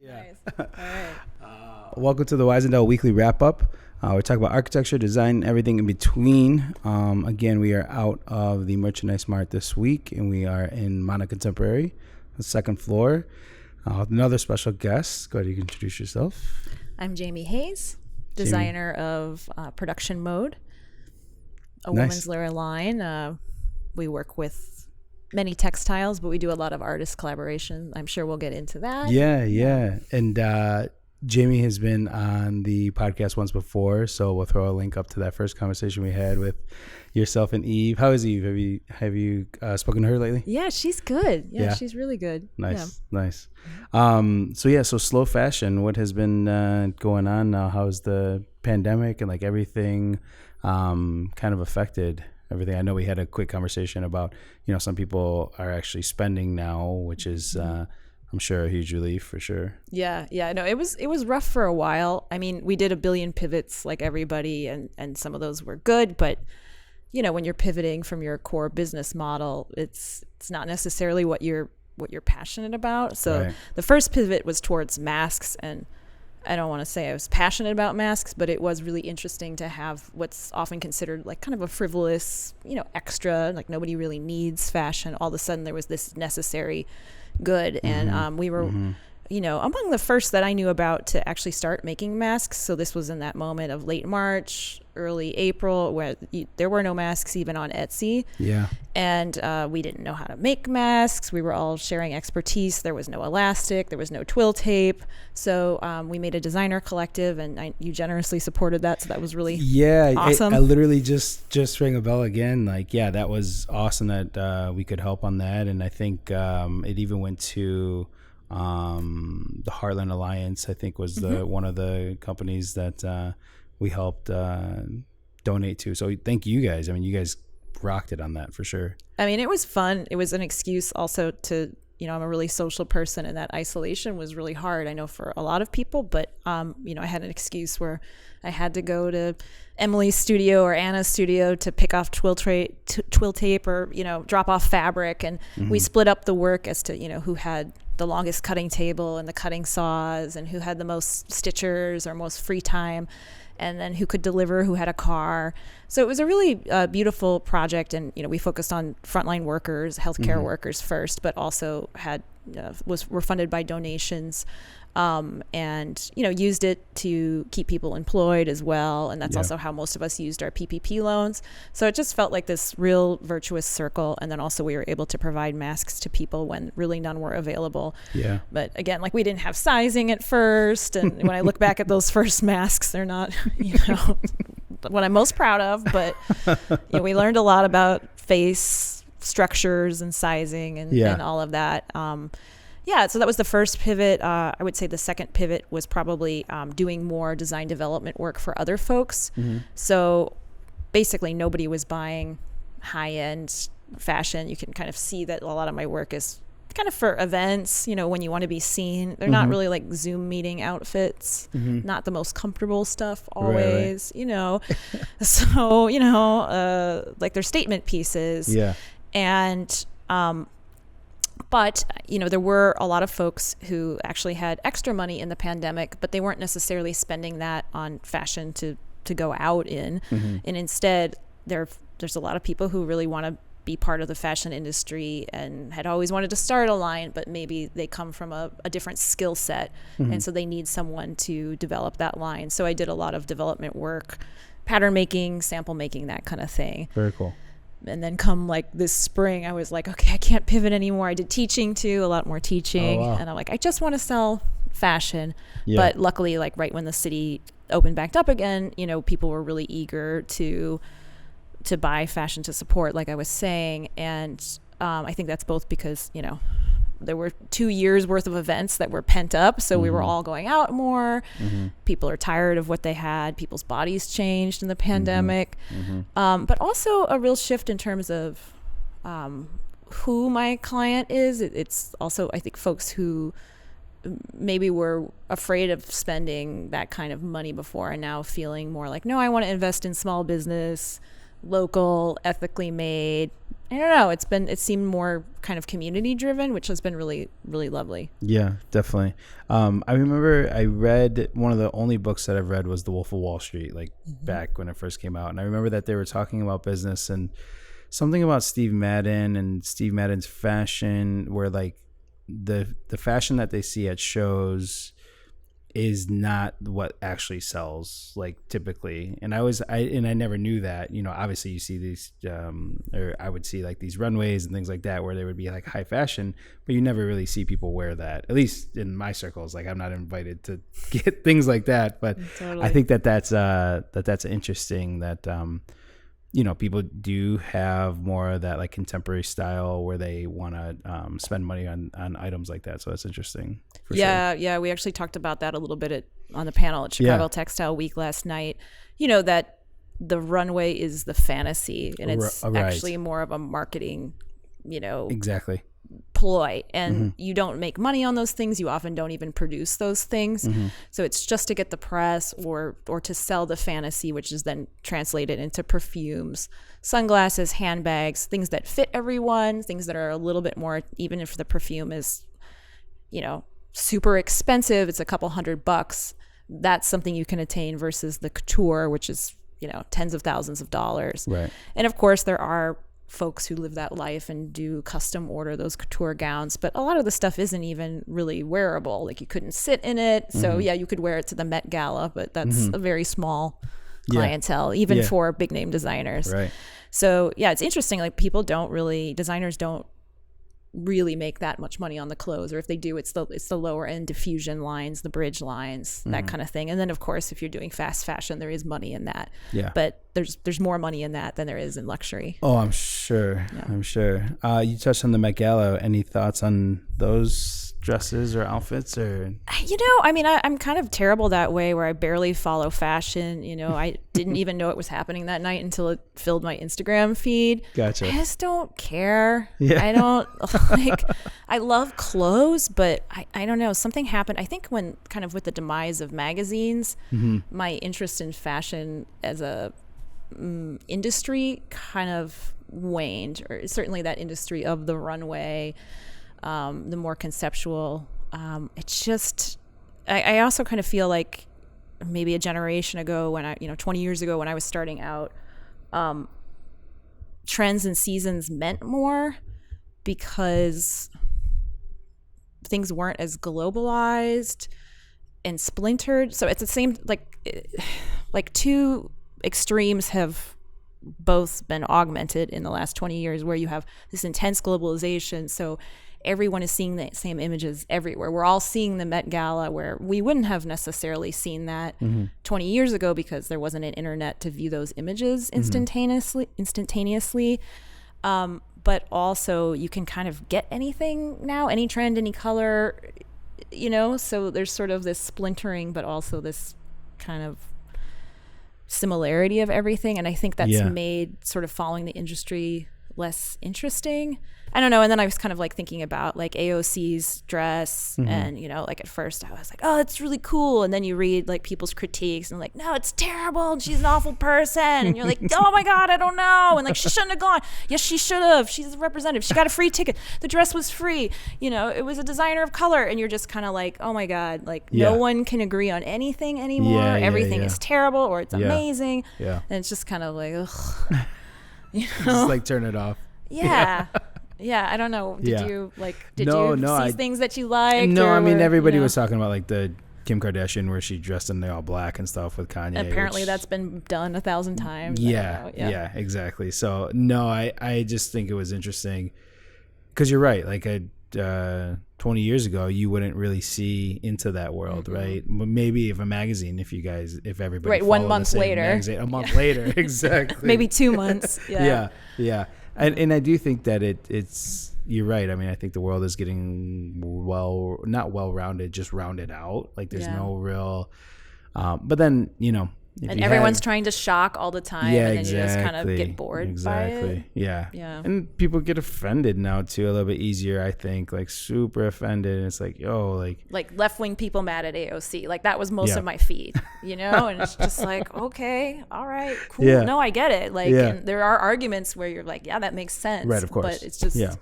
Yeah. Nice. All right. Welcome to the Wisendale Weekly Wrap Up. We're talking about architecture, design, everything in between. Again, we are out of the Merchandise Mart this week, and we are in Mana Contemporary, the second floor. With another special guest. Go ahead, you can introduce yourself. I'm Jamie Hayes, designer of Production Mode, a Nice. women's wear line. We work with many textiles, but we do a lot of artist collaboration. I'm sure we'll get into that. Yeah. And Jamie has been on the podcast once before, so we'll throw a link up to that first conversation we had with yourself and Eve. How is Eve? Have you spoken to her lately? Yeah, she's good. Yeah, she's really good. Nice. So slow fashion, what has been going on now? How's the pandemic and like everything kind of affected everything? I know we had a quick conversation about, some people are actually spending now, which is I'm sure a huge relief for sure. Yeah. No, it was rough for a while. I mean, we did a billion pivots like everybody, and some of those were good, but when you're pivoting from your core business model, it's not necessarily what you're passionate about. So Right. The first pivot was towards masks, and I don't want to say I was passionate about masks, but it was really interesting to have what's often considered like kind of a frivolous, extra, like nobody really needs fashion. All of a sudden there was this necessary good. And we were, among the first that I knew about to actually start making masks. So this was in that moment of late March, early April, where there were no masks even on Etsy. Yeah. And we didn't know how to make masks. We were all sharing expertise. There was no elastic. There was no twill tape. So we made a designer collective, and you generously supported that. So that was really awesome. I literally just rang a bell again. That was awesome that we could help on that. And I think it even went to the Heartland Alliance, I think, was one of the companies that we helped donate to. So thank you guys. I mean, you guys rocked it on that for sure. I mean, it was fun. It was an excuse also to, I'm a really social person, and that isolation was really hard, I know, for a lot of people. But, I had an excuse where I had to go to Emily's studio or Anna's studio to pick off twill tape or, drop off fabric. And we split up the work as to, who had the longest cutting table and the cutting saws, and who had the most stitchers or most free time, and then who could deliver, who had a car. So it was a really beautiful project. And, we focused on frontline workers, healthcare workers first, but also were funded by donations, and, used it to keep people employed as well. And that's also how most of us used our PPP loans. So it just felt like this real virtuous circle. And then also we were able to provide masks to people when really none were available. Yeah. But again, we didn't have sizing at first. And when I look back at those first masks, they're not, what I'm most proud of. But we learned a lot about face structures and sizing and all of that. So that was the first pivot. I would say the second pivot was probably doing more design development work for other folks. So basically nobody was buying high-end fashion. You can kind of see that a lot of my work is kind of for events, when you want to be seen. They're not really like Zoom meeting outfits, not the most comfortable stuff always, So, like they're statement pieces. Yeah. And but, there were a lot of folks who actually had extra money in the pandemic, but they weren't necessarily spending that on fashion to go out in. And instead, there's a lot of people who really want to be part of the fashion industry and had always wanted to start a line, but maybe they come from a different skill set. And so they need someone to develop that line. So I did a lot of development work, pattern making, sample making, that kind of thing. Very cool. And then come this spring, I was like, okay, I can't pivot anymore. I did teaching too, a lot more teaching. Oh, wow. And I'm like, I just want to sell fashion. Yeah. But luckily, right when the city opened back up again, people were really eager to buy fashion to support, like I was saying. And I think that's both because, there were 2 years worth of events that were pent up. So we were all going out more. People are tired of what they had. People's bodies changed in the pandemic. But also a real shift in terms of who my client is. It's also, I think, folks who maybe were afraid of spending that kind of money before and now feeling more like, no, I want to invest in small business. local, ethically made. I don't know. It seemed more kind of community driven, which has been really, really lovely. Yeah, definitely. I remember I read one of the only books that I've read was The Wolf of Wall Street, like back when it first came out. And I remember that they were talking about business and something about Steve Madden and Steve Madden's fashion, where like the fashion that they see at shows is not what actually sells, like typically. And I never knew that. You know, obviously you see these or I would see like these runways and things like that where they would be like high fashion, but you never really see people wear that, at least in my circles. Like I'm not invited to get things like that, but totally. I think that's interesting that you know, people do have more of that like contemporary style where they want to spend money on items like that. So that's interesting. Yeah. Yeah. We actually talked about that a little bit on the panel at Chicago Textile Week last night. You know, that the runway is the fantasy and it's actually more of a marketing, you know, exactly, ploy, and you don't make money on those things. You often don't even produce those things. So it's just to get the press or to sell the fantasy, which is then translated into perfumes, sunglasses, handbags, things that fit everyone, things that are a little bit more, even if the perfume is, you know, super expensive, it's a couple $100, that's something you can attain versus the couture, which is, you know, tens of thousands of dollars. Right. And of course there are folks who live that life and do custom order those couture gowns, but a lot of the stuff isn't even really wearable. Like you couldn't sit in it. So yeah, you could wear it to the Met Gala, but that's a very small clientele, even for big name designers. Right. So yeah, it's interesting. Like designers don't really make that much money on the clothes, or if they do, it's the lower end diffusion lines, the bridge lines, that kind of thing. And then of course, if you're doing fast fashion, there is money in that. Yeah. But there's more money in that than there is in luxury. Oh, I'm sure. Yeah. I'm sure. You touched on the Met Gala. Any thoughts on those dresses or outfits? Or you know, I mean, I'm kind of terrible that way, where I barely follow fashion. You know, I didn't even know it was happening that night until it filled my Instagram feed. Gotcha. I just don't care. Yeah. I don't like. I love clothes, but I don't know. Something happened. I think when kind of with the demise of magazines, my interest in fashion as a industry kind of waned, or certainly that industry of the runway, the more conceptual. It's just, I also kind of feel like maybe a generation ago when 20 years ago when I was starting out, trends and seasons meant more because things weren't as globalized and splintered. So it's the same, like two extremes have both been augmented in the last 20 years, where you have this intense globalization. So everyone is seeing the same images everywhere. We're all seeing the Met Gala, where we wouldn't have necessarily seen that 20 years ago because there wasn't an internet to view those images instantaneously. But also you can kind of get anything now, any trend, any color, you know, so there's sort of this splintering, but also this kind of similarity of everything. And I think that's made sort of following the industry less interesting. I don't know. And then I was kind of like thinking about like AOC's dress, and you know, like at first I was like, oh, it's really cool, and then you read like people's critiques and like, no, it's terrible, and she's an awful person, and you're like, oh my god, I don't know, and like she shouldn't have gone. Yes, she should have. She's a representative. She got a free ticket. The dress was free. You know, it was a designer of color, and you're just kind of like, oh my god, like no one can agree on anything anymore. Everything is terrible or it's amazing. Yeah, and it's just kind of like, ugh. You know? Just like turn it off. Yeah. Yeah, I don't know. Did you see things that you liked? No, I mean, everybody was talking about like the Kim Kardashian where she dressed in all black and stuff with Kanye. And apparently that's been done 1,000 times. Yeah, exactly. So no, I just think it was interesting because you're right. Like 20 years ago, you wouldn't really see into that world, right? Maybe if everybody right 1 month later, a month later, exactly. Maybe 2 months. Yeah. And I do think that it's you're right. I mean, I think the world is getting not well-rounded, just rounded out. Like there's no real, but then, you know, And everyone's trying to shock all the time, Yeah, and then exactly. you just kind of get bored by it. Yeah. Yeah. And people get offended now too, a little bit easier, I think, like super offended. And it's like, yo, like left-wing people mad at AOC. Like that was most of my feed, you know? And it's just like, okay, all right, cool. Yeah. No, I get it. Like, and there are arguments where you're like, yeah, that makes sense. Right, of course. But it's just, yeah.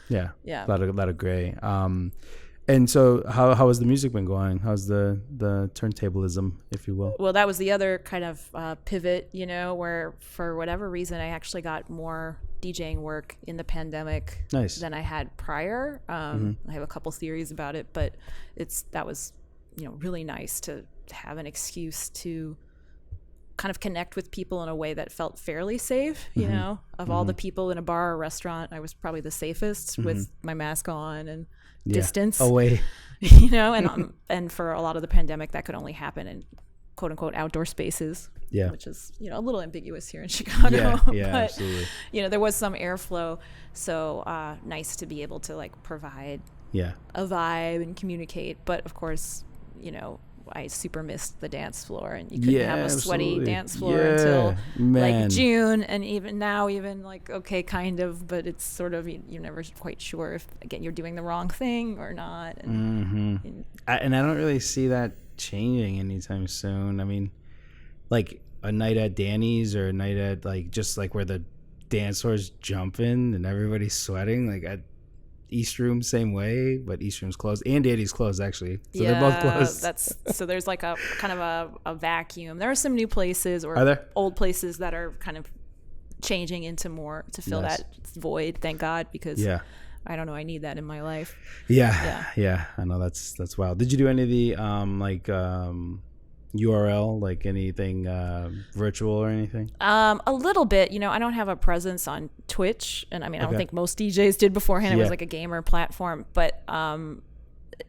Yeah. A lot of gray. And so how has the music been going? How's the turntablism, if you will? Well, that was the other kind of pivot, you know, where for whatever reason, I actually got more DJing work in the pandemic than I had prior. I have a couple theories about it, but that was, you know, really nice to have an excuse to kind of connect with people in a way that felt fairly safe, you know, of all the people in a bar or restaurant, I was probably the safest with my mask on and distance away, you know, and for a lot of the pandemic that could only happen in quote unquote outdoor spaces, which is, you know, a little ambiguous here in Chicago, but absolutely. You know, there was some airflow, so nice to be able to like provide a vibe and communicate. But of course, you know, I super missed the dance floor, and you couldn't have a sweaty dance floor until like June, and even now, even like, okay, kind of, but it's sort of, you're never quite sure if, again, you're doing the wrong thing or not. And, I don't really see that changing anytime soon. I mean, like a night at Danny's or a night at like, just like where the dance floor's jumping and everybody's sweating, like at East Room, same way, but East Room's closed and Danny's closed actually, so they're both closed. So there's like a kind of a vacuum. There are some new places or old places that are kind of changing into more to fill that void, thank God, because I don't know, I need that in my life. Yeah, I know, that's wild. Did you do any of the URL, like anything virtual or anything? A little bit, you know. I don't have a presence on Twitch, and I mean, I don't think most DJs did beforehand. It was like a gamer platform, but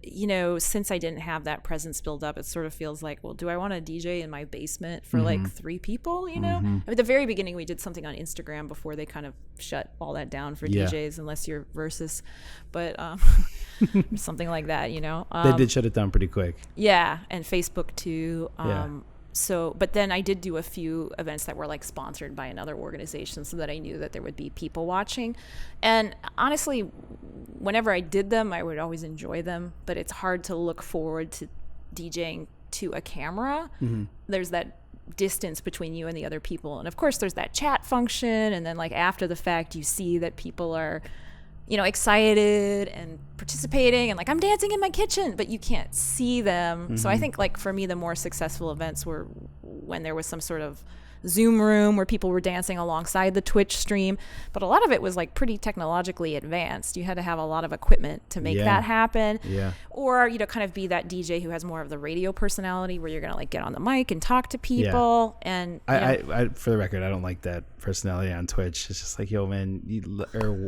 you know, since I didn't have that presence build up, it sort of feels like, well, do I want to DJ in my basement for like 3 people, you know? I mean, at the very beginning, we did something on Instagram before they kind of shut all that down for DJs, unless you're Versus, but something like that, you know? They did shut it down pretty quick. Yeah, and Facebook too. So, but then I did do a few events that were like sponsored by another organization, so that I knew that there would be people watching. And honestly, whenever I did them, I would always enjoy them, but it's hard to look forward to DJing to a camera. There's that distance between you and the other people. And of course there's that chat function. And then like after the fact, you see that people are, you know, excited and participating and like, I'm dancing in my kitchen, but you can't see them. So I think like for me, the more successful events were when there was some sort of Zoom room where people were dancing alongside the Twitch stream. But a lot of it was like pretty technologically advanced. You had to have a lot of equipment to make that happen. Or, you know, kind of be that DJ who has more of the radio personality where you're going to like get on the mic and talk to people. And I for the record, I don't like that personality on Twitch. It's just like, yo, man,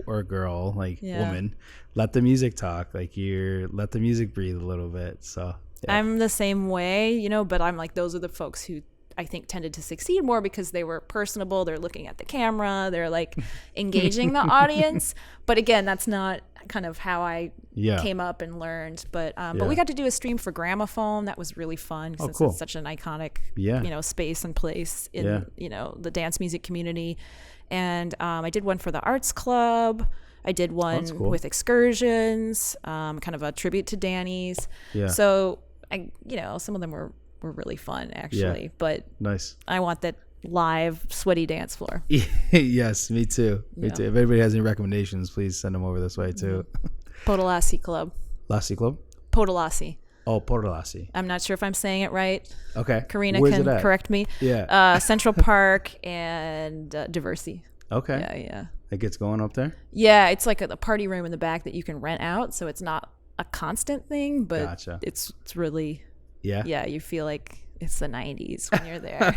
or girl, like woman, let the music talk. Like let the music breathe a little bit. So I'm the same way, you know, but I'm like, those are the folks who I think tended to succeed more because they were personable. They're looking at the camera. They're like engaging the audience. But again, that's not kind of how I came up and learned. But we got to do a stream for Gramophone. That was really fun since it's such an iconic, you know, space and place in, you know, the dance music community. And I did one for the Arts Club. I did one with Excursions, kind of a tribute to Danny's. So you know, some of them were really fun actually, but nice. I want that live sweaty dance floor. Yes, me too. If anybody has any recommendations, please send them over this way too. Podolasi Club. Lassi Club? Podolasi. Oh, Podolasi. I'm not sure if I'm saying it right. Okay. Karina Where's can correct me. Central Park and Diversey. Okay. Yeah. It gets going up there? Yeah, it's like a party room in the back that you can rent out, so it's not a constant thing, but it's really you feel like it's the 90s when you're there.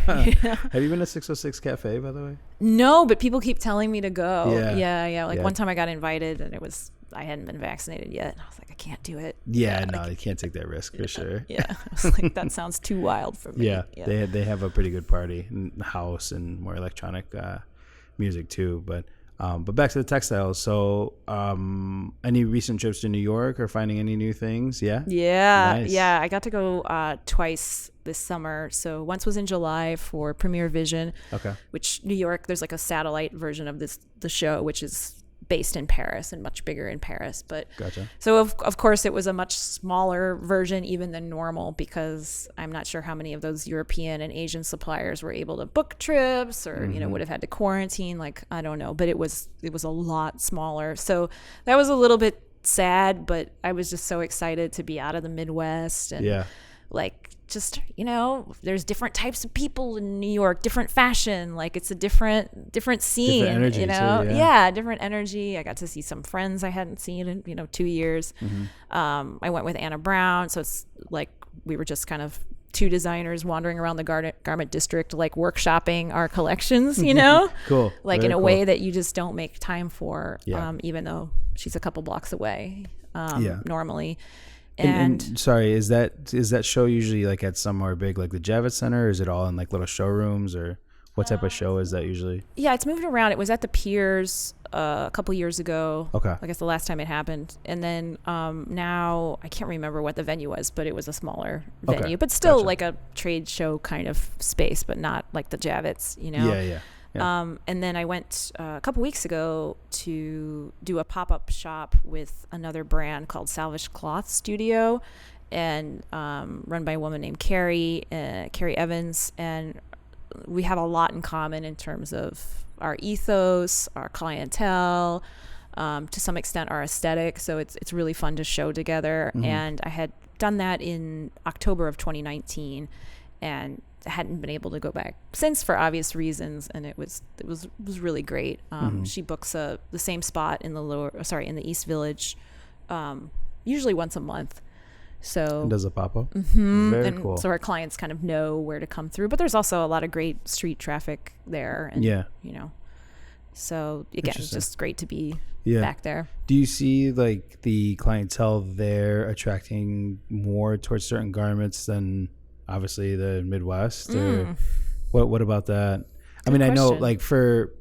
Have you been to 606 Cafe, by the way? No, but people keep telling me to go. Like one time I got invited and I hadn't been vaccinated yet. I was like, I can't do it. You can't take that risk for sure. I was like, that sounds too wild for me. They have a pretty good party and house and more electronic music too. But But back to the textiles. So, any recent trips to New York or finding any new things? Yeah. Nice. Yeah. I got to go twice this summer. So once was in July for Premiere Vision. Okay. Which New York, there's like a satellite version of the show, which is based in Paris and much bigger in Paris. But Gotcha. so of course it was a much smaller version even than normal, because I'm not sure how many of those European and Asian suppliers were able to book trips or would have had to quarantine, like I don't know, but it was a lot smaller. So that was a little bit sad, but I was just so excited to be out of the Midwest and like just there's different types of people in New York, different fashion, like it's a different scene, different energy too, different energy. I got to see some friends I hadn't seen in 2 years. I went with Anna Brown, so it's like we were just kind of two designers wandering around the garment district, like workshopping our collections, Cool. Like Very in a cool. way that you just don't make time for, Yeah. even though she's a couple blocks away normally. And sorry, is that show usually like at somewhere big like the Javits Center, or is it all in like little showrooms, or what type of show is that usually? Yeah, it's moved around. It was at the Piers a couple years ago. Okay. I guess the last time it happened. And then now I can't remember what the venue was, but it was a smaller venue, but still like a trade show kind of space, but not like the Javits, Yeah. And then I went a couple weeks ago to do a pop-up shop with another brand called Salvage Cloth Studio, and run by a woman named Carrie Evans. And we have a lot in common in terms of our ethos, our clientele, to some extent our aesthetic. So it's really fun to show together. And I had done that in October of 2019, and hadn't been able to go back since for obvious reasons, and it was really great. She books the same spot in the East Village, usually once a month. So And does a pop-up? Very cool. So our clients kind of know where to come through, but there's also a lot of great street traffic there. And, so again, it's just great to be back there. Do you see like the clientele there attracting more towards certain garments than obviously the Midwest, or what about that? I mean, I know like for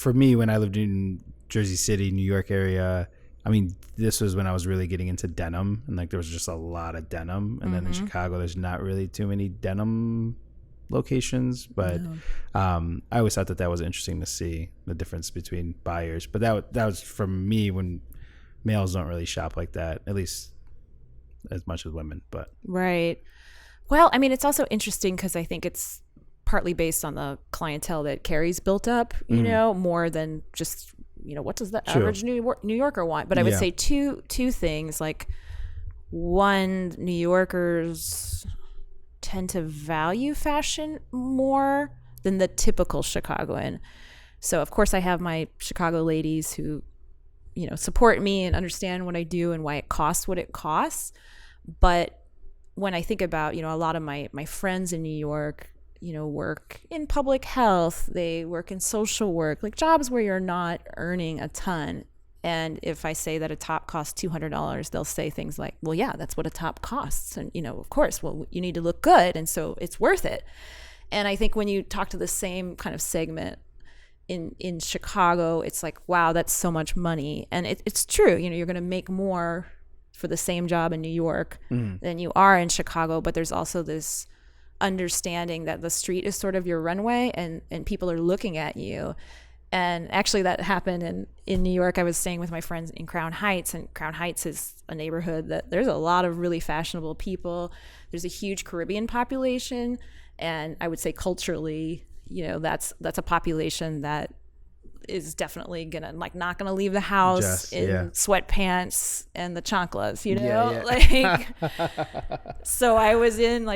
me, when I lived in Jersey City, New York area, I mean, this was when I was really getting into denim, and like there was just a lot of denim. And then in Chicago, there's not really too many denim locations, but I always thought that was interesting to see the difference between buyers. But that was from me, when males don't really shop like that, at least as much as women. But right. Well, I mean, it's also interesting because I think it's partly based on the clientele that Carrie's built up, more than just, what does the average New Yorker want? But I would say two things. Like, one, New Yorkers tend to value fashion more than the typical Chicagoan. So, of course, I have my Chicago ladies who, support me and understand what I do and why it costs what it costs. But when I think about, a lot of my friends in New York, work in public health, they work in social work, like jobs where you're not earning a ton. And if I say that a top costs $200, they'll say things like, well, yeah, that's what a top costs. And, of course, well, you need to look good. And so it's worth it. And I think when you talk to the same kind of segment in Chicago, it's like, wow, that's so much money. And it's true. You're going to make more for the same job in New York than you are in Chicago. But there's also this understanding that the street is sort of your runway, and people are looking at you. And actually that happened in New York. I was staying with my friends in Crown Heights, and Crown Heights is a neighborhood that there's a lot of really fashionable people. There's a huge Caribbean population. And I would say culturally, that's a population that is definitely not gonna leave the house in sweatpants and the chanclas, So I was in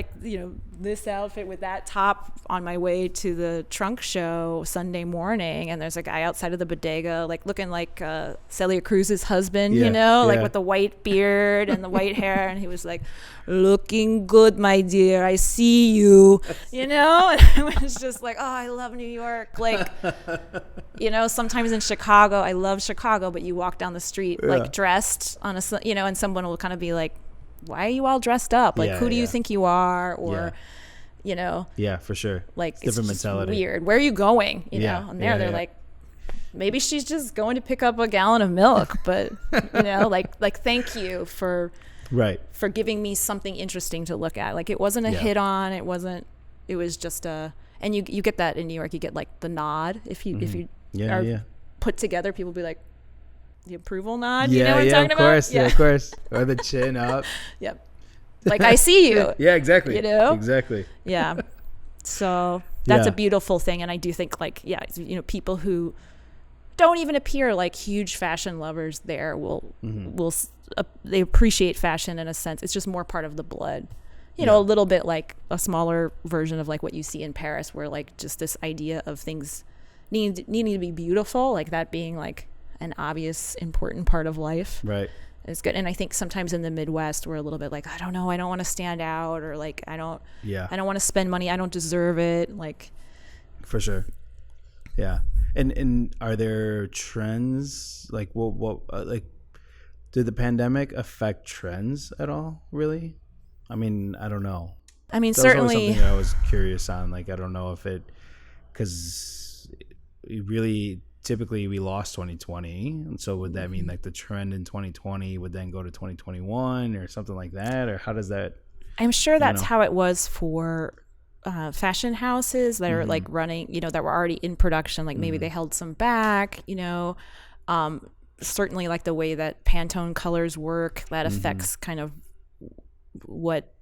this outfit with that top on my way to the trunk show Sunday morning, and there's a guy outside of the bodega looking like Celia Cruz's husband, with the white beard and the white hair, and he was like, looking good, my dear, I see you, and I was just like, oh, I love New York. Sometimes in Chicago, I love Chicago, but you walk down the street dressed on and someone will kind of be like, why are you all dressed up? Who do you think you are? Or, Yeah, for sure. It's different mentality. Weird. Where are you going? And they're like, maybe she's just going to pick up a gallon of milk, but you know, like thank you for giving me something interesting to look at. Like it wasn't a hit on, it was just and you get that in New York, you get like the nod if you are put together, people be like, the approval nod, you know what I'm talking about? Yeah, of course. Or the chin up. Yep. Like, I see you. Yeah, exactly. You know? Exactly. Yeah. So that's a beautiful thing. And I do think like, you know, people who don't even appear like huge fashion lovers there will they appreciate fashion in a sense. It's just more part of the blood. You know, a little bit like a smaller version of like what you see in Paris, where like just this idea of things needing to be beautiful, like that being like an obvious important part of life. Right. It's good. And I think sometimes in the Midwest we're a little bit like, I don't know, I don't want to stand out, or like I don't want to spend money, I don't deserve it, like for sure. Yeah. And are there trends like what like did the pandemic affect trends at all, really? I mean, I don't know. I mean, that certainly was something that I was curious on. Like, I don't know if it, because it really, typically we lost 2020. And so would that mean like the trend in 2020 would then go to 2021 or something like that? Or how does that? I'm sure that's how it was for fashion houses that are like running, you know, that were already in production. Like maybe they held some back, you know, certainly like the way that Pantone colors work, that affects kind of what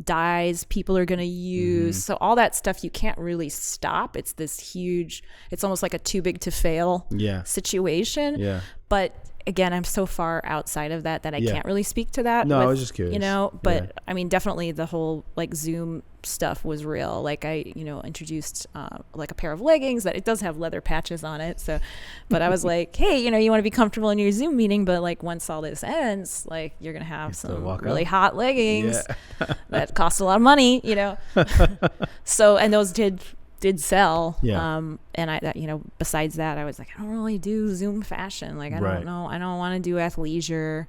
dyes people are going to use. So all that stuff you can't really stop. It's this huge, it's almost like a too big to fail situation. Yeah. But again, I'm so far outside of that I can't really speak to that. No, I was just curious. You know, but I mean, definitely the whole like Zoom stuff was real. Like I, you know, introduced like a pair of leggings that it does have leather patches on it. So, but I was like, hey, you know, you want to be comfortable in your Zoom meeting, but like once all this ends, like you're going to have some really hot leggings that cost a lot of money, you know? So, and those did sell. And I, that, you know, besides that, I was like, I don't really do Zoom fashion. Like, I don't know. I don't want to do athleisure.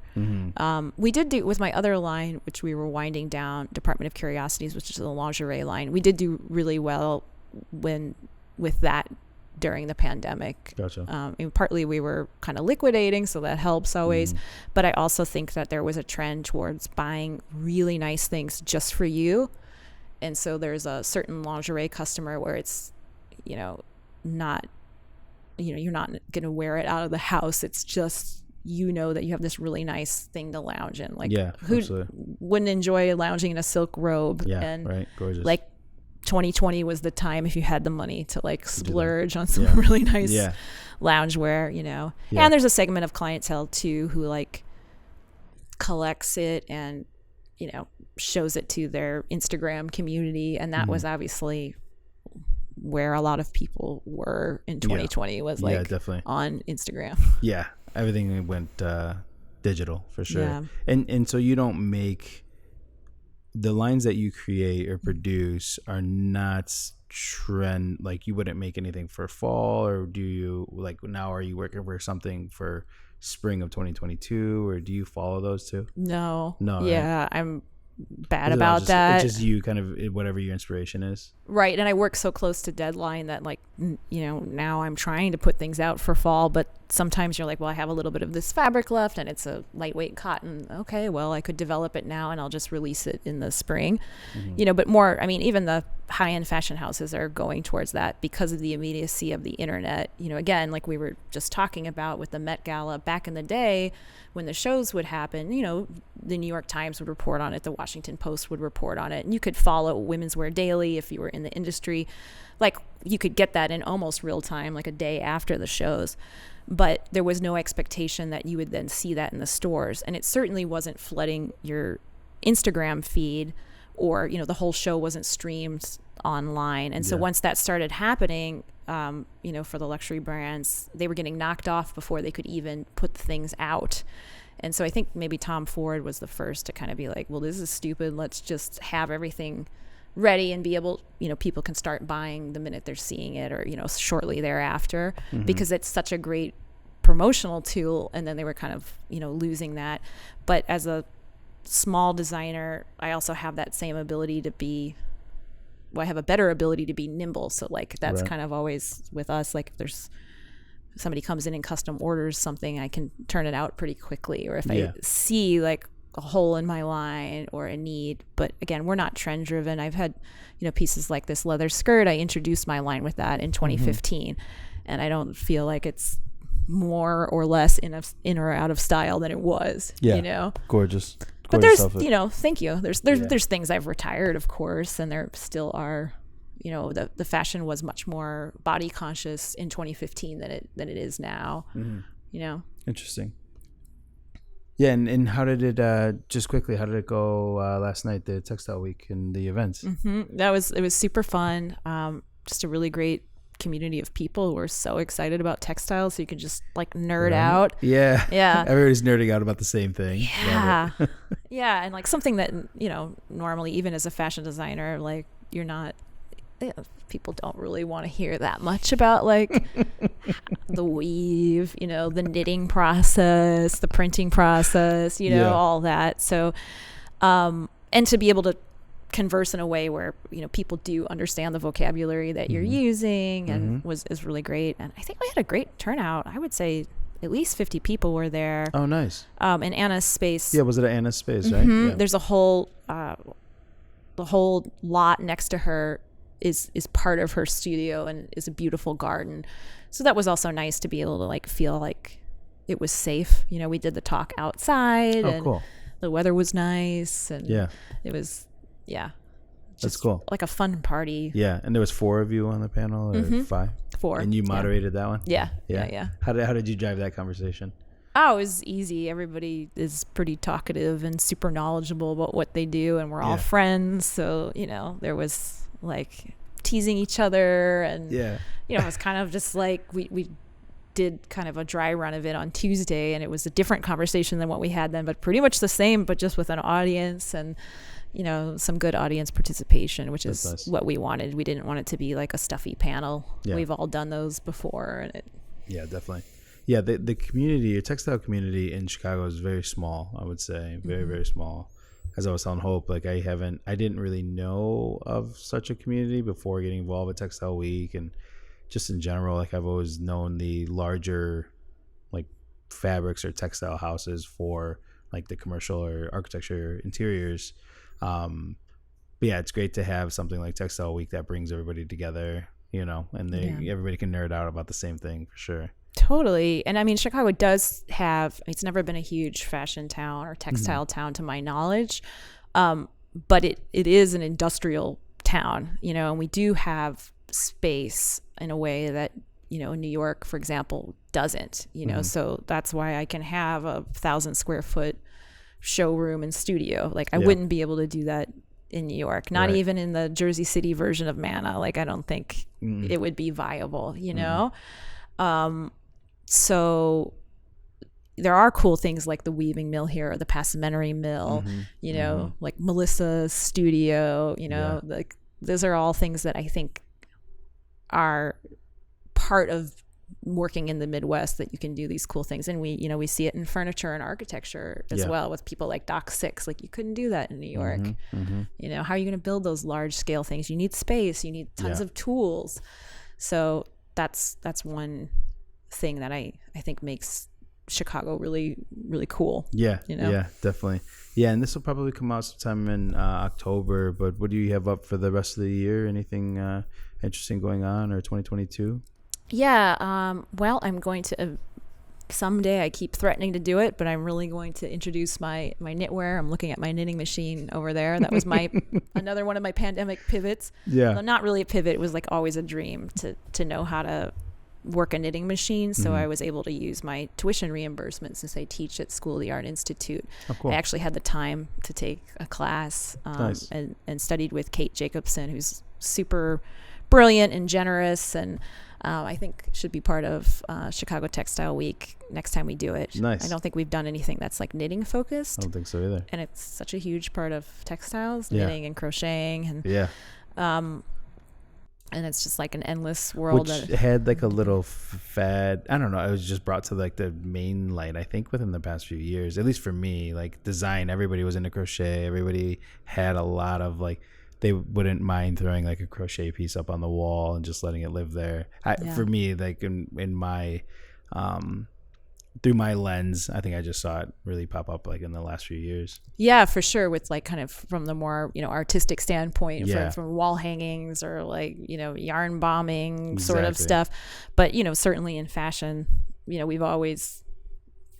We did do with my other line, which we were winding down, Department of Curiosities, which is the lingerie line. We did do really well with that during the pandemic. Gotcha. And partly we were kind of liquidating, so that helps always. But I also think that there was a trend towards buying really nice things just for you. And so there's a certain lingerie customer where it's, you know, not, you know, you're not going to wear it out of the house. It's just, you know, that you have this really nice thing to lounge in. Like, who wouldn't enjoy lounging in a silk robe? Yeah, and right. Gorgeous. Like 2020 was the time if you had the money to like splurge on some really nice loungewear, you know. And there's a segment of clientele too who like collects it and, you know, shows it to their Instagram community. And that was obviously where a lot of people were in 2020 was like definitely on Instagram. Yeah. Everything went digital for sure. Yeah. And so you don't make the lines that you create or produce are not trend, like you wouldn't make anything for fall, or do you, like now are you working for something for spring of 2022, or do you follow those too? No. Yeah, right? I'm bad about that. It's just you kind of whatever your inspiration is. Right. And I work so close to deadline that like, you know, now I'm trying to put things out for fall, but sometimes you're like, well, I have a little bit of this fabric left and it's a lightweight cotton. Okay, well, I could develop it now and I'll just release it in the spring. You know, but more, I mean, even the high-end fashion houses are going towards that because of the immediacy of the internet. You know, again, like we were just talking about with the Met Gala back in the day when the shows would happen, you know, the New York Times would report on it, the Washington Post would report on it, and you could follow Women's Wear Daily if you were in the industry. Like you could get that in almost real time, like a day after the shows. But there was no expectation that you would then see that in the stores. And it certainly wasn't flooding your Instagram feed, or, you know, the whole show wasn't streamed online. And so once that started happening, you know, for the luxury brands, they were getting knocked off before they could even put the things out. And so I think maybe Tom Ford was the first to kind of be like, well, this is stupid. Let's just have everything ready and be able, you know, people can start buying the minute they're seeing it, or, you know, shortly thereafter, because it's such a great promotional tool. And then they were kind of, you know, losing that. But as a small designer, I also have that same ability to be, well, I have a better ability to be nimble. So like that's kind of always with us, like if there's somebody comes in and custom orders something, I can turn it out pretty quickly. Or if Yeah. I see like a hole in my line or a need. But again, we're not trend driven. I've had, pieces like this leather skirt. I introduced my line with that in 2015, and I don't feel like it's more or less in or out of style than it was. Gorgeous. But there's outfit. thank you. There's things I've retired, of course, and there still are. The fashion was much more body conscious in 2015 than it is now. Interesting. Yeah, and how did it just quickly? How did it go last night? The Textile Week and the events. It was super fun. Just a really great community of people who are so excited about textiles, so you can just like nerd out. Yeah. Everybody's nerding out about the same thing. Yeah. Yeah, and like something that normally, even as a fashion designer, like you're not. People don't really want to hear that much about like the weave, the knitting process, the printing process, all that. So, and to be able to converse in a way where, people do understand the vocabulary that you're using and is really great. And I think we had a great turnout. I would say at least 50 people were there. Oh, nice. In Anna's space. Yeah. Was it at Anna's space, right? Yeah. There's a whole, the whole lot next to her is part of her studio and is a beautiful garden. So that was also nice to be able to like feel like it was safe. We did the talk outside and cool. The weather was nice and it was, that's cool. Like a fun party. Yeah. And there was 4 of you on the panel or 5? 4. And you moderated that one? Yeah. How did you drive that conversation? Oh, it was easy. Everybody is pretty talkative and super knowledgeable about what they do, and we're all friends. So, there was like teasing each other, and it was kind of just like we did kind of a dry run of it on Tuesday, and it was a different conversation than what we had then, but pretty much the same, but just with an audience and some good audience participation, which is nice. What we wanted. We didn't want it to be like a stuffy panel. We've all done those before, and definitely. Yeah, the community, the textile community in Chicago is very small, I would say. Very, very small. As I was telling Hope, like I didn't really know of such a community before getting involved with Textile Week, and just in general, like I've always known the larger like fabrics or textile houses for like the commercial or architecture interiors. But yeah, it's great to have something like Textile Week that brings everybody together, and everybody can nerd out about the same thing for sure. Totally. And I mean, Chicago does have, it's never been a huge fashion town or textile town to my knowledge. But it is an industrial town, and we do have space in a way that, New York, for example, doesn't, so that's why I can have a 1,000 square foot showroom and studio. Like I wouldn't be able to do that in New York, not even in the Jersey City version of Manna. Like I don't think it would be viable, So there are cool things like the weaving mill here or the passementery mill, like Melissa's studio, like those are all things that I think are part of working in the Midwest, that you can do these cool things. And we see it in furniture and architecture as well with people like Doc 6. Like you couldn't do that in New York. How are you going to build those large scale things? You need space, you need tons of tools. So that's one thing that I think makes Chicago really, really cool. Yeah, definitely. Yeah, and this will probably come out sometime in October, but what do you have up for the rest of the year? Anything interesting going on, or 2022? Yeah, well, I'm going to someday, I keep threatening to do it, but I'm really going to introduce my knitwear. I'm looking at my knitting machine over there. That was my another one of my pandemic pivots. Yeah. Well, not really a pivot. It was like always a dream to know how to work a knitting machine. So I was able to use my tuition reimbursement since I teach at School of the Art Institute. Oh, cool. I actually had the time to take a class and studied with Kate Jacobson, who's super brilliant and generous, and I think should be part of Chicago Textile Week next time we do it. Nice. I don't think we've done anything that's like knitting focused. I don't think so either. And it's such a huge part of textiles, knitting and crocheting, and and it's just like an endless world. Which had like a little fad. I don't know. It was just brought to like the main light, I think, within the past few years. At least for me, like design, everybody was into crochet. Everybody had a lot of like they wouldn't mind throwing like a crochet piece up on the wall and just letting it live there. For me, like in my through my lens, I think I just saw it really pop up like in the last few years. Yeah, for sure. With like kind of from the more, artistic standpoint, Yeah. from wall hangings or like, yarn bombing sort of Exactly. stuff. But, certainly in fashion, we've always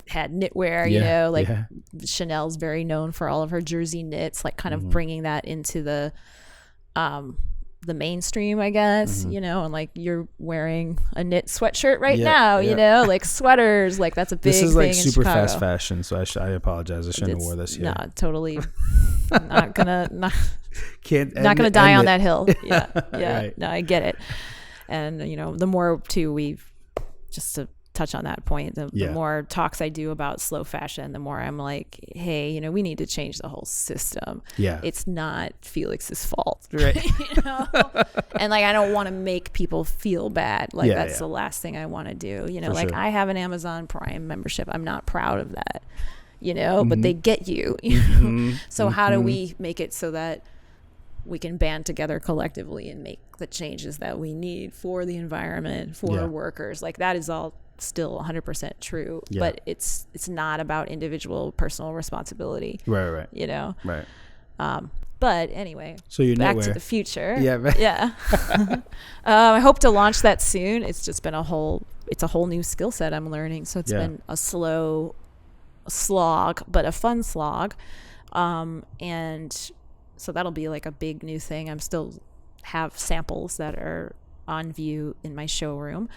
had knitwear, like Chanel's very known for all of her jersey knits, like kind of bringing that into the mainstream, I guess, and like you're wearing a knit sweatshirt right now, like sweaters, like that's a big thing. This is like in super Chicago. Fast fashion, so I apologize. I shouldn't have wore this here. No, totally not gonna Can't not gonna die on that hill. Yeah, Right. No, I get it. And the more too we've just to touch on that point, the more talks I do about slow fashion, the more I'm like, hey, we need to change the whole system. Yeah. It's not Felix's fault. Right. And like, I don't want to make people feel bad. Like that's yeah. the last thing I want to do. For like sure. I have an Amazon Prime membership. I'm not proud of that, but they get you. So how do we make it so that we can band together collectively and make the changes that we need for the environment, for workers? Like that is all still 100% true, but it's not about individual personal responsibility. Right. Right. But anyway, So your back knitwear. to the future. Yeah. Right. Yeah. I hope to launch that soon. It's just been a whole new skill set I'm learning. So it's been a slow slog, but a fun slog. And so that'll be like a big new thing. I'm still have samples that are on view in my showroom.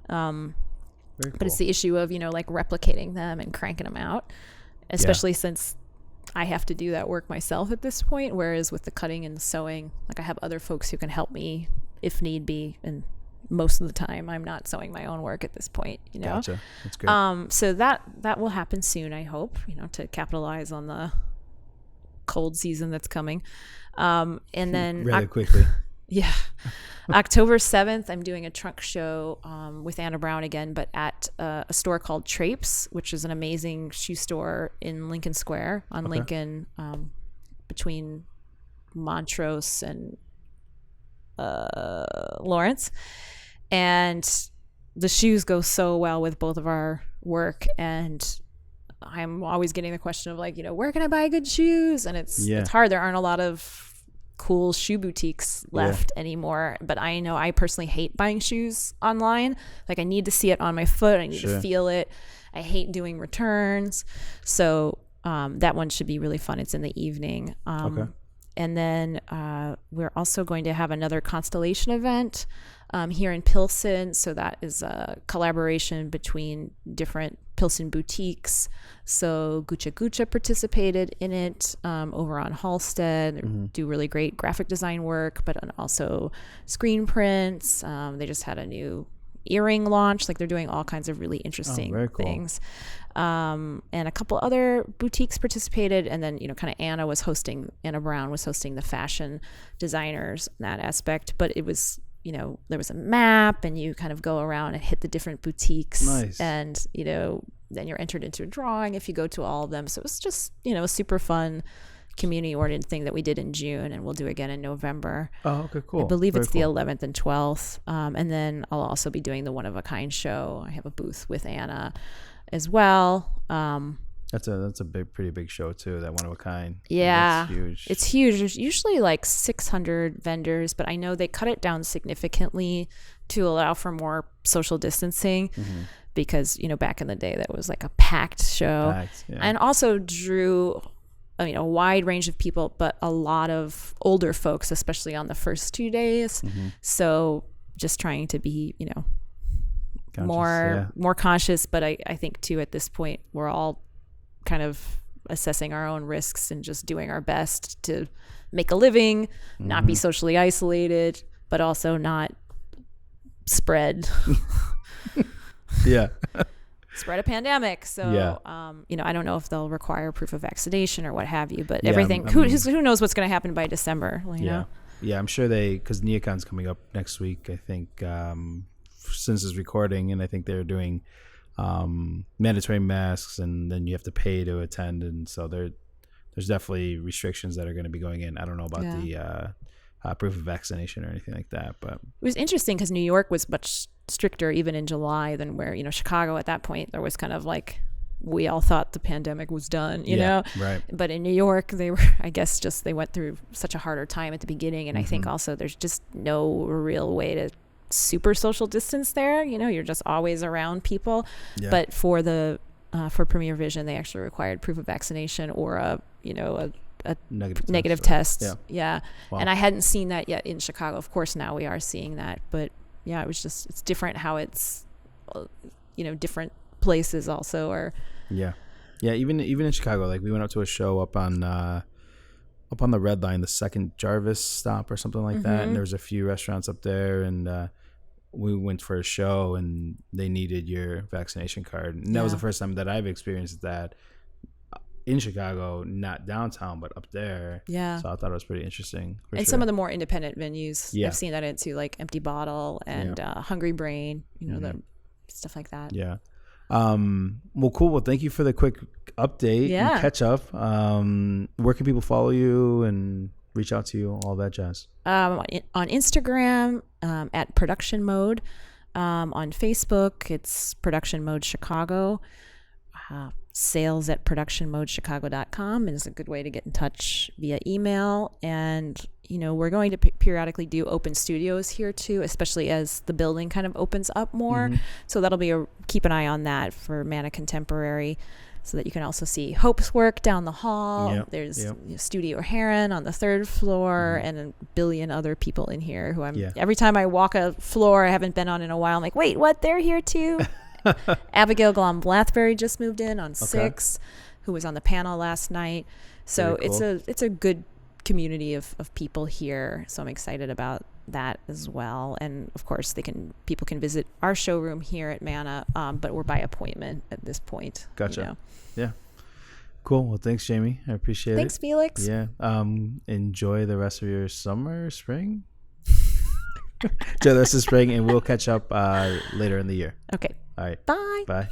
Very But it's cool. the issue of, like replicating them and cranking them out, especially since I have to do that work myself at this point. Whereas with the cutting and the sewing, like I have other folks who can help me if need be. And most of the time I'm not sewing my own work at this point, Gotcha. That's great. So that will happen soon, I hope, to capitalize on the cold season that's coming. And then Rather quickly. yeah. October 7th, I'm doing a trunk show with Anna Brown again, but at a store called Trapes, which is an amazing shoe store in Lincoln Square on Lincoln, between Montrose and Lawrence. And the shoes go so well with both of our work. And I'm always getting the question of like, where can I buy good shoes? And it's hard. There aren't a lot of cool shoe boutiques left anymore, but I know I personally hate buying shoes online. Like I need to see it on my foot. I need to feel it. I hate doing returns. So that one should be really fun. It's in the evening. And then we're also going to have another Constellation event here in Pilsen. So that is a collaboration between different Pilsen boutiques. So Guccia Guccia participated in it over on Halstead. They do really great graphic design work, but also screen prints. They just had a new earring launch. Like they're doing all kinds of really interesting things. And a couple other boutiques participated. And then, kind of Anna Brown was hosting the fashion designers in that aspect. But it was, there was a map and you kind of go around and hit the different boutiques. Nice. And, then you're entered into a drawing if you go to all of them. So it was just, a super fun community-oriented thing that we did in June, and we'll do again in November. Oh, okay, cool. I believe Very it's cool. the 11th and 12th. And then I'll also be doing the One of a Kind show. I have a booth with Anna as well. That's a pretty big show too. That One of a Kind. Yeah, That's huge. It's huge. There's usually like 600 vendors, but I know they cut it down significantly to allow for more social distancing. Because back in the day that was like a packed show, and also drew a wide range of people, but a lot of older folks, especially on the first 2 days. So just trying to be Conscious, more conscious. But I think too at this point we're all kind of assessing our own risks and just doing our best to make a living, not be socially isolated, but also not spread spread a pandemic. So I don't know if they'll require proof of vaccination or what have you, but everything who knows what's going to happen by December, you know? I'm sure because NeoCon's coming up next week, I think, since it's recording, and I think they're doing mandatory masks, and then you have to pay to attend, and so they're there's definitely restrictions that are going to be going in. I don't know about the proof of vaccination or anything like that, but it was interesting because New York was much stricter even in July than where, you know, Chicago at that point, there was kind of like, we all thought the pandemic was done, you know? Right. But in New York, they were, I guess, just they went through such a harder time at the beginning. And I think also there's just no real way to super social distance there. You know, you're just always around people. Yeah. But for the for Premier Vision, they actually required proof of vaccination or a negative test. Yeah. Wow. And I hadn't seen that yet in Chicago. Of course, now we are seeing that. But yeah, it's different how it's, you know, different places also are. Even in Chicago, like we went up to a show up on the Red Line, the second Jarvis stop or something like that, and there was a few restaurants up there, and we went for a show and they needed your vaccination card, and that was the first time that I've experienced that in Chicago, not downtown but up there. So I thought it was pretty interesting. And some of the more independent venues, I've seen that into, like Empty Bottle and Hungry Brain, you know, the stuff like that. Well, cool. Well, thank you for the quick update and catch up. Where can people follow you and reach out to you, all that jazz? On Instagram, at Production Mode. On Facebook, it's Production Mode Chicago. Sales at productionmodechicago.com is a good way to get in touch via email. And, you know, we're going to periodically do open studios here too, especially as the building kind of opens up more. So that'll be keep an eye on that for Mana Contemporary, so that you can also see Hope's work down the hall. There's Studio Heron on the 3rd floor and a billion other people in here who every time I walk a floor I haven't been on in a while, I'm like, wait, what? They're here too? Abigail Glom Blathberry just moved in on 6, who was on the panel last night. So cool. it's a good community of people here. So I'm excited about that as well. And of course people can visit our showroom here at Mana, but we're by appointment at this point. Gotcha. You know? Yeah. Cool. Well, thanks, Jamie. I appreciate it. Thanks, Felix. Yeah. Enjoy the rest of your summer, spring. Enjoy the rest of spring, and we'll catch up later in the year. Okay. All right. Bye. Bye.